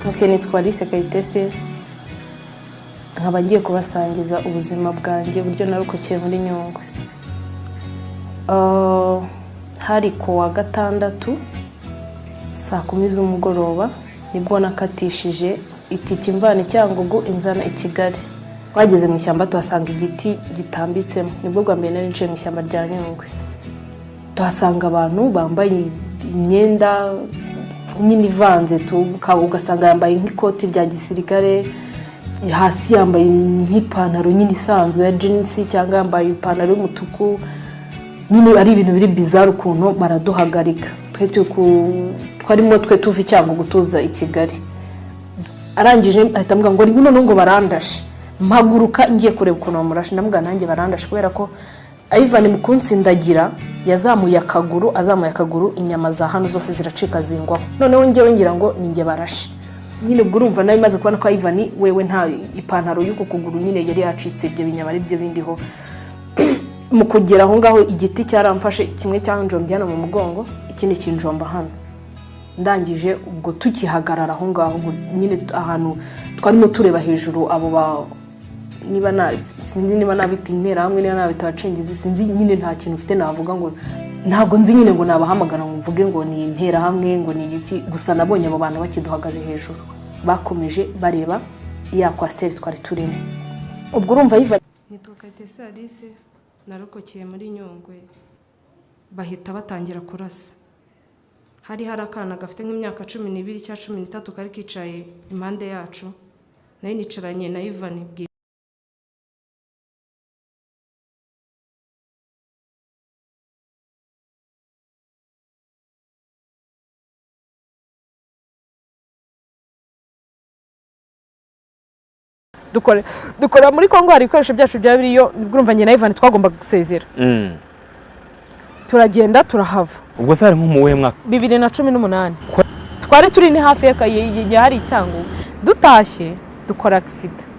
Okay, nitwa Alice Kayitesi nkaba ngiye kubasangiza ubuzima bwanjye buryo narokokeye muri Nyungwe. Hari ku wa gatandatu saa 10 z'umugoroba nibwo nakatishije itiki mvana Cyangugu inzana i Kigali. Wageze mu ishyamba tuhasanga igiti gitambitsemo, nibwo bwa mbere nari nciye mu ishyamba rya Nyungwe. Tuhasanga abantu bambaye imyenda nyine ivanze, ugasanga yambaye nk'ikoti rya gisirikare, hasi yambaye nk'ipantaro nyine isanzwe ya jeans cyangwa yambaye ipantaro y'umutuku. Nyine ari ibintu biri bizarre ukuntu baraduhagarika. Twarimo tuva Cyangugu tuza i Kigali. Arangije ahita ambwira ngo ngwino ngo barandashe. Mpaguruka ngiye kureba ukuntu bamurashe, ndamubwira nanjye barandashe kubera ko Ivan mukunsindagira yazamuye akaguru inyama za hano zose ziracika zingwaho. Noneho ngewe ngira ngo ninjye barashe. Nyine ubwo urumva nawe maze kubona ko Ivan wewe nta ipantaro y'uko kuguru nyine yari yacitse, ibyo binyama ari byo bindiho. Mu kugera aho ngaho igiti cyaramfashe, kimwe cyanjombye hano mu mugongo, ikindi kinjomba hano. Ndangije ubwo tukihagarara aho ngaho nyine ahantu twarimo tureba hejuru abo niba sinzi niba nabita intera hamwe niba nabita abacengizi, sinzi nyine nta kintu ufite navuga ngo ntabwo nzi nyine ngo nabahamagara ngo mvuge ngo ni intera hamwe ngo ni iki. Gusa nabonye abo bantu bakiduhagaze hejuru bakomeje bareba ya kwasteri twari turimo. Ubwo urumva Ivan nitwa Kayitesi Alice narokokeye muri Nyungwe, bahita batangira kurasa. Hari akana gafite nk'imyaka 12 cyangwa 13 kari kicaye impande yacu, nayo nicaranye na Ivan. Dukora muri Kongo hari ibikoresho byacu bya biriyo, urumva njye na Ivan twagomba gusezera. Turagenda turahava. Ubwo sare nk'umuwe mwaka 2018 twari turi ni hafi ya hari Cyangugu. Dutashye dukora accident.